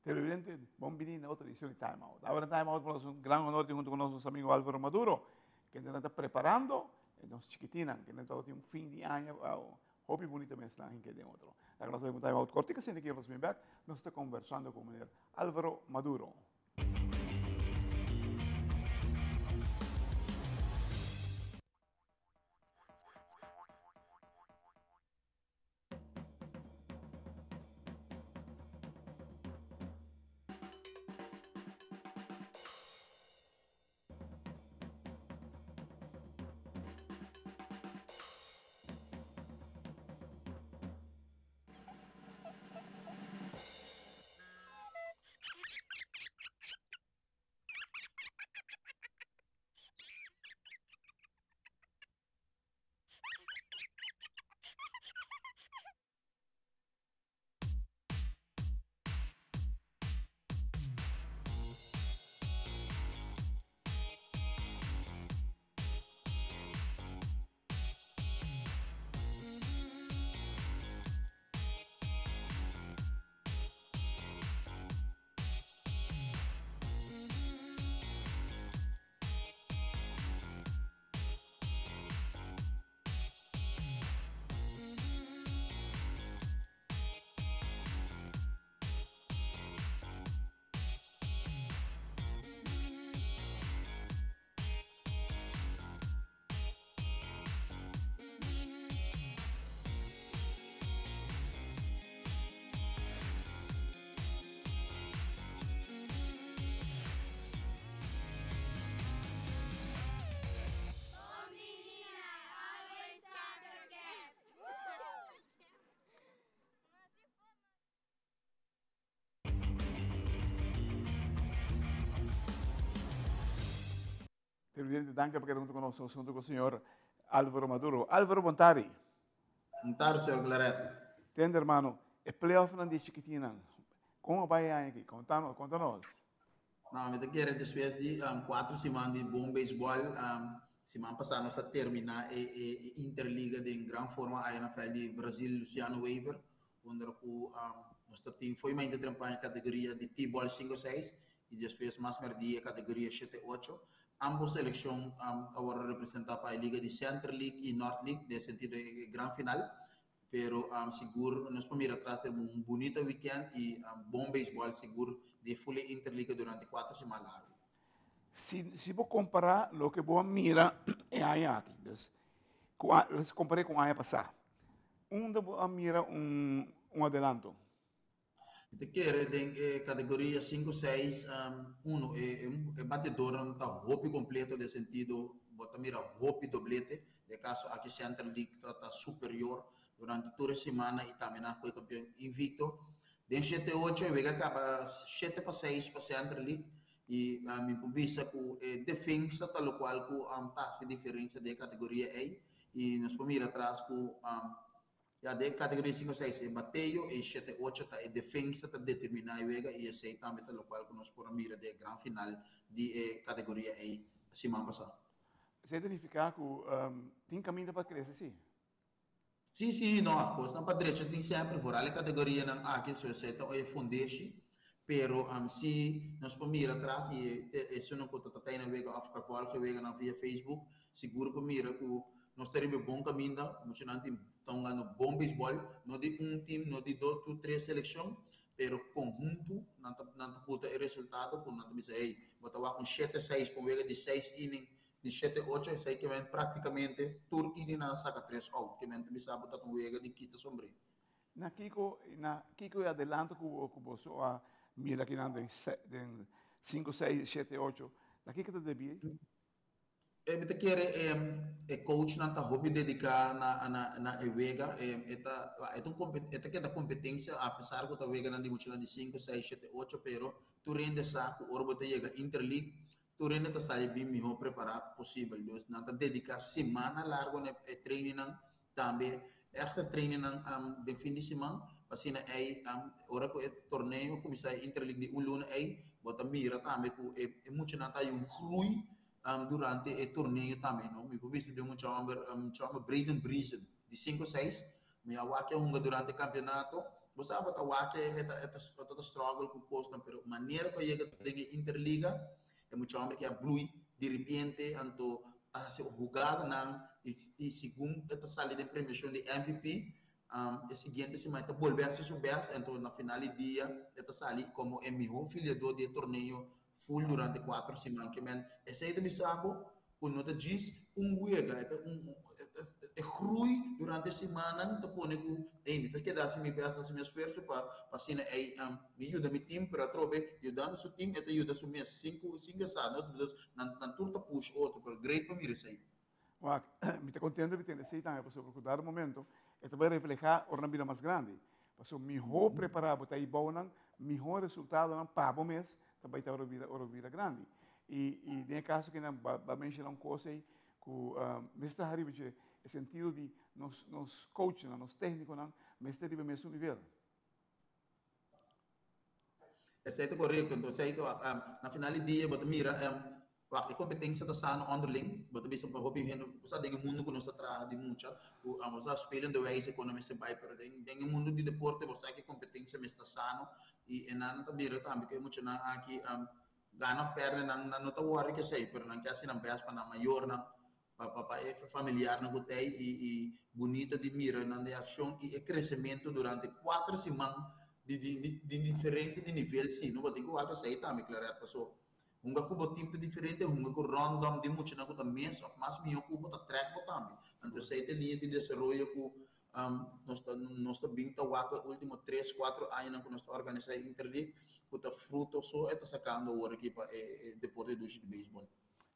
Televidente, bienvenido a otra edición de Time Out. Ahora en Time Out tenemos un gran honor junto con nuestros amigos Álvaro Maduro, que nos está preparando, nos chiquitina, que nos está un fin de año, hobby bonito mes la gente de otro. La clase de Time Out cortica, sin que los back, nos está conversando con el Álvaro Maduro. Televidente, danke perché junto con nosotros, junto con el señor Álvaro Maduro. Álvaro Bontari. Bontari, senhor Claret. Tende, hermano, el playoff de chiquitina. ¿Cómo va aquí? Contanos. Não, eu quero después de 4 semanas de bom beisebol, semana passada nós terminar a Interliga de grande forma aí na NFL de Brasil, Luciano Weaver, onde o nosso time foi uma campanha categoria de T-ball 5-6 e depois mais merdia categoria 7-8. Ambos seleções agora representam para a Liga de Central League e North League, de sentido de grande final. Pero seguro nós podemos trazer bonito weekend e bom beisebol seguro de full interliga durante 4 semanas largas. Se vou comparar o que vou mira é a aqui, se comparei com a ano passado, onde vou mira adelanto. Te quero em categoria 5-6, é batedor tá hope completo de sentido, bota mira hope doblete, de caso aqui Central League tá superior durante toda a semana e também foi campeão invicto. De 7-8, eu acaba 7-6 para Central League e me publica com defesa, tal qual com taxa de diferença de categoria A e nós podemos ir atrás com de categoria 5-6 é bateio e 7-8 é defesa, está determinada e esse também tal qual que nós podemos ir de grande final de categoria A semana passada. Você identificar que tem caminho para crescer, sim? Sim, não, a coisa para direita tem sempre por ali categoria não aqui se você está é foundation, pero se nós podemos ir atrás e isso não pode estar na vega África qualquer vega na via Facebook, seguro para mira que nós teremos um bom caminho, nós não estamos ganhando bom beisebol, não de time, não de 2 ou 3 seleções, pero conjunto não puta o resultado, quando não dizer aí, botar com 7-6 com vega de 6 innings de 7-8, sei que vem praticamente tur e na saca 3 out, que vem bisa botar com vega de quita sombrio. Na Kiko adelanto que você mira que anda em 5, 6, 7, 8, na Kiko te devia? Me te quer coach não tá hobby dedicar na vega, é que da competência, apesar que a vega não de de 5, 6, 7, 8, pero tu rende saco, orbo te chega interleague, tu rende tá sai bem melhor preparado possível, dus não tá dedicar semana larga na training também, essa training de fim de semana, assim aí hora que o torneio começar interleague de lunes aí, bota mira também que muito não tá flui durante o torneio também, não? Me visto de chama Braden Breeze de 5-6, me awake hunga durante o campeonato, você sabe que wake é struggle com costa, pero maneira que chega tem interliga é muito homem que é blue de repente anto a se jogada na e segundo esta saída de premiação de MVP e seguinte se mais volver a se subir então na final do dia esta saída como é melhor filho do torneio full durante 4 semanas que men é saída de saco quando nota diz wega é grui durante a semana te põe com ei me que dá se me peça se me esforço para assim é me ajuda meu time para trobe ajudando seu time até ajuda seu mês cinco sanos na turta push outro para great para mim sei Me está contando que tem 6 anos, porque cada momento, esto vai reflejar uma vida mais grande. Porque melhor preparado para ir bom, melhor resultado para o mês, também está uma vida grande. E tem caso que não vai mencionar uma coisa aí, que Mr. Haribich, no sentido de nos coaches, nos técnicos, mas está no mesmo nível. É correto, então na final do dia, você mira a competência está sendo underling, você vê se para hobby vendo, você tem um mundo que nós está de muita, você espelha de vez economia se vai para tem um mundo de deporte, você que competência me está sano e na não mira também que muito na aqui ganha perde na não tá worry que sei, pero não que assim não best para na maior na para familiar na gotei e bonita de mira na de ação e crescimento durante 4 semanas de diferença de nível sim, não vou ter que o ato sei também claro a pessoa um cubo tipo diferente um cubo random de muito na conta mês mas meu cubo tá track também então sei de linha de desenvolvimento que nós bem tá o último 3, 4 anos que nós organizamos interleague que tá fruto só está sacando agora aqui para deporte do beisebol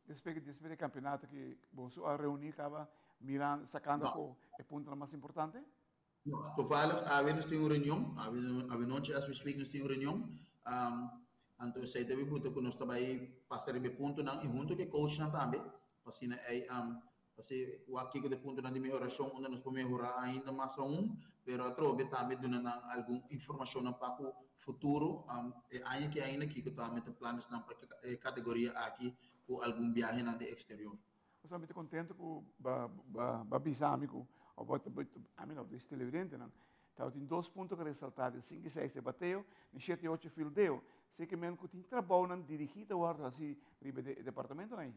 Despegue de campeonato que você a reunir acaba mirando sacando o ponto mais importante. Toevallig, we hebben een reunião, we noite as we speak nós temos reunião, então sei que buta que nós também passar de ponto não e junto que coach não também, assim é assim o aqui que de ponto não de melhoração onde nós podemos melhorar ainda mais pero a trobe também dando alguma informação para o futuro, ainda que aqui também tem planos na categoria aqui com algum viagem na de exterior. Você está muito contente com o bisâmico, a mim não, isso é evidente, não? Então, tem 2 pontos que ressaltar, de 5 e 6 se bateu, de 7 e 8 fildeu. Sei que mesmo que tem trabalho dirigido agora, assim, no departamento, não é?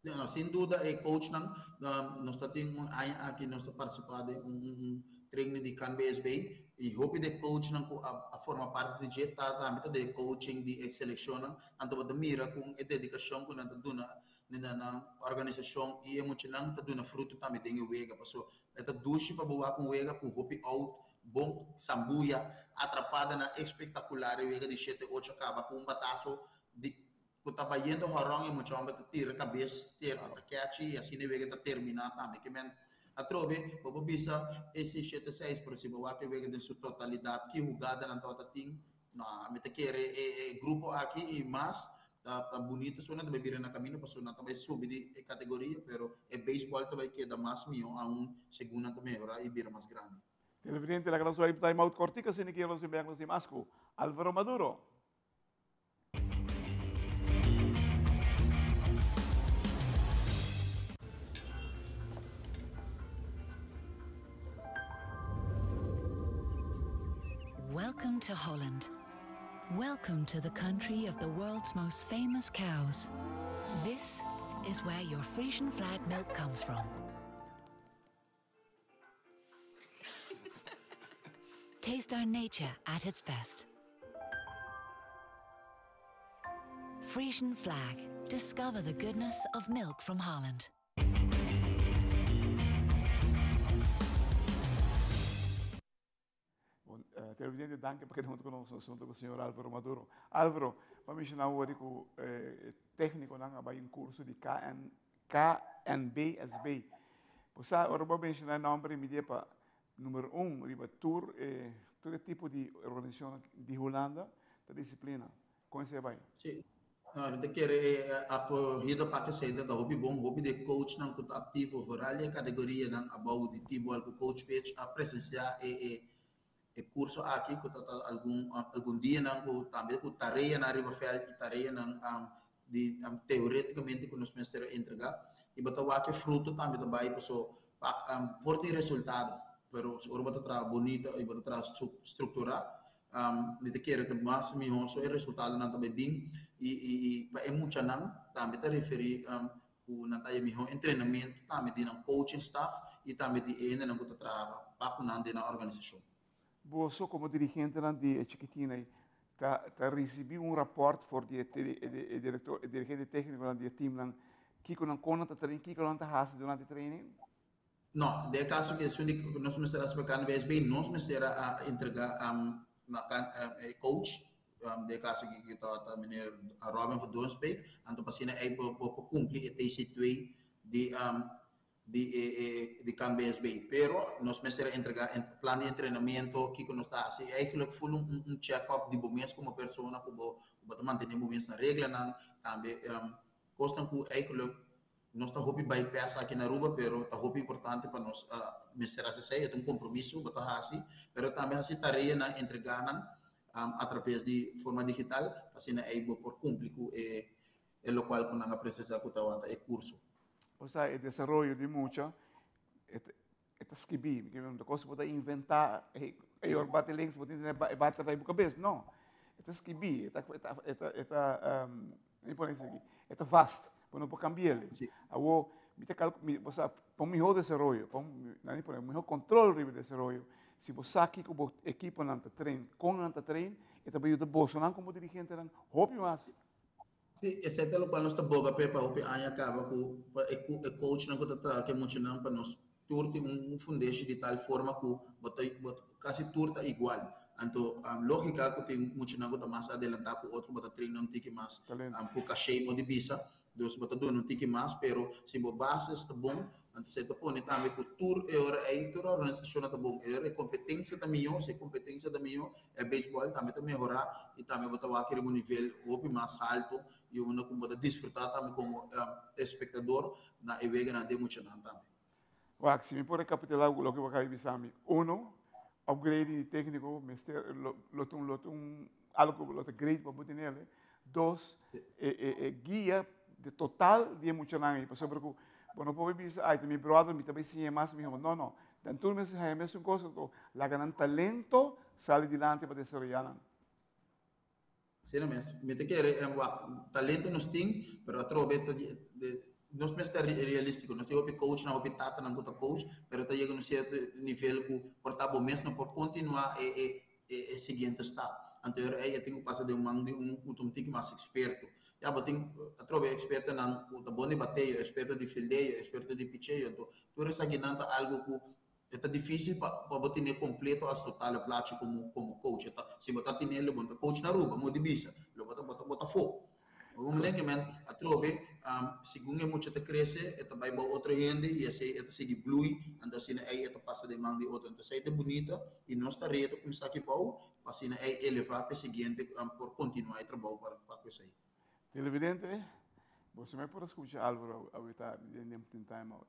Não, sem dúvida, é coach, nós temos aqui, nós participando de treino de CanBSB, e hope de coach a forma parte de jetar também de coaching de seleção, então você mira com a dedicação que nós damos na organização e emocionante dando fruto também tem o wega passou esta duche para boa com wega com hope out bom sambuia atrapada na espetacular wega de 7-8 acaba com bataço de que estava indo horror e muito homem que tira cabeça ter catch e assim wega está terminar também que men a trove bobo bisa esse 7-6 por cima o wega de sua totalidade que jogada na total tem na me te quer grupo aqui e mais tá bonito só não também na caminho passou não também subir de categoria pero é beisebol também que dá mais milhão a segunda também ora e vira mais grande Televidente la gran suave time out cortica se ne quiero se vean los Masco Álvaro Maduro. Welcome to Holland. Welcome to the country of the world's most famous cows. This is where your Frisian flag milk comes from. Taste our nature at its best. Frisian flag. Discover the goodness of milk from Holland. Televidente, danke perché abbiamo conosciuto assunto con il signor Álvaro Maduro. Álvaro, para mencionar hoje que o técnico vai em curso de KNBSB. Você agora vai mencionar o nome media para número 1, riba tour, todo tipo de organização de Holanda, da disciplina. Como você vai? Sim. Não, de querer a corrida para que seja da hobby bom, hobby de coach não que ativo, várias categorias não about de tipo algo coach page a presenciar curso aqui que algum dia não também com tarefa na riba feld e tarefa não de teoreticamente que nos mestres entregar e botar o que fruto também vai pessoa por ter resultado pero se ora bota tra bonita e bota tra estrutura nite quer te mas mi ho so o resultado na tabe bem e pa é muita não também te referi o na taia mi ho treinamento também de coaching staff e também de ainda não bota trava papo na de na organização. Você como dirigente de Chiquitina, tá recebi rapport voor die dirigente técnico de team que não conta trein, que não tá faz durante training. No, de caso que nós me será explicando BSB, nós me será a entregar coach, de caso que está meneer Robin van Doornsbeek, en toen pasina ay po cumprir het TC2 de kan BSB. Pero nós me será entregar plan de treinamento que nós está assim, eigenlijk full check-up de momentos como persona, como manter momentos na regra, não, também costam que eigenlijk nós está hopi bypass aqui na Aruba, pero está hopi importante para nós misturar se é um compromisso, botar assim, pero também assim tarefa na entregar através de forma digital, assim é por público é local com a presença que está é curso. O sea, el desarrollo de mucha, esta escribir, que uma coisa pode inventar, eu bate links, pode bate na cabeça, não. Esta escribir, esta vasto. Bueno, por cambiarle. Sí. Ahora, o sea, para mejor desarrollo, para mejor control del desarrollo, si vos aquí como equipo en tren, con tren, y también de vos, no como dirigente, hobby más. Sí, esse é o plano está boga para o ano acaba com o coach não conta que muito não para nós turte foundation de tal forma que bota quase turta igual. Então, lógica que tem muito não conta mais adelantar com outro bota treino não tem que mais por cachê ou de visa. Dus wat doen não tem que mais, pero se o base está bom, então você tá põe também que o tour é toda a organização está bom, é competência também, se competência também é beisebol também melhorar e também botar aquele nível muito mais alto e uno como desfrutar também como espectador na evega na demo também. Wax, se me pode recapitular o que eu acabei de dizer, uno, upgrade técnico, algo grade para botar nele. Dos, guia de total de emocional. Por exemplo, quando eu vi que meu brother me também se mais, me dijo, não, dan tudo mesmo é a mesma coisa, lá ganhando talento, sai adiante para desarrollar. Sim, mesmo. Me te quer talento nós tem, pero através nós mesmo é realístico. Nós temos coach, não tata, não bota coach, pero tá chegando a certo nível que portava mesmo por continuar seguinte estado. Anterior eu tenho passado de um tique mais experto. Já tenho através experto na o bom de bateio, experto de fildeio, experto de pitcheio. Então, tudo isso aqui não é algo que é difícil para botar completo as total plate como coach. Então, se botar tinele bota coach na Aruba, mo divisa, lo bota fogo. Um legamento através segundo é muito te cresce, é vai para outra gente e assim é segue blue, então assim aí é passa de mão de outro. Então, isso é bonita e nós está reto começar aqui para assim é elevar para seguinte por continuar a trabalhar para isso aí. Televidente, você me pode escutar Álvaro a em time out.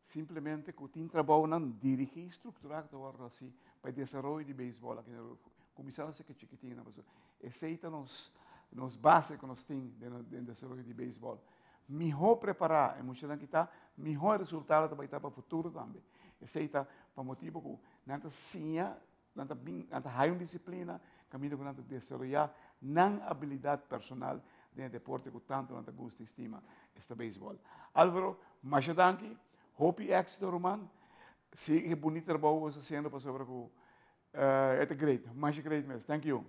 Simplesmente que o time trabalha não dirige e estruturar assim para o desenvolvimento de beisebol aqui no começar a ser chiquitinho, mas aceita nos bases que nós temos de desenvolvimento de beisebol. Melhor preparar, é muito que está, melhor resultado vai estar para o futuro também. Aceita para motivo que nanta sinha, nanta high disciplina, caminho que nanta desenvolver não habilidade personal de deporte que tanto nanta gosta e estima este beisebol. Álvaro, mais danke. Hope éxito, Roman. Sim, é bonito trabalho você fazendo para sobre o. É great, mais great mesmo. Thank you.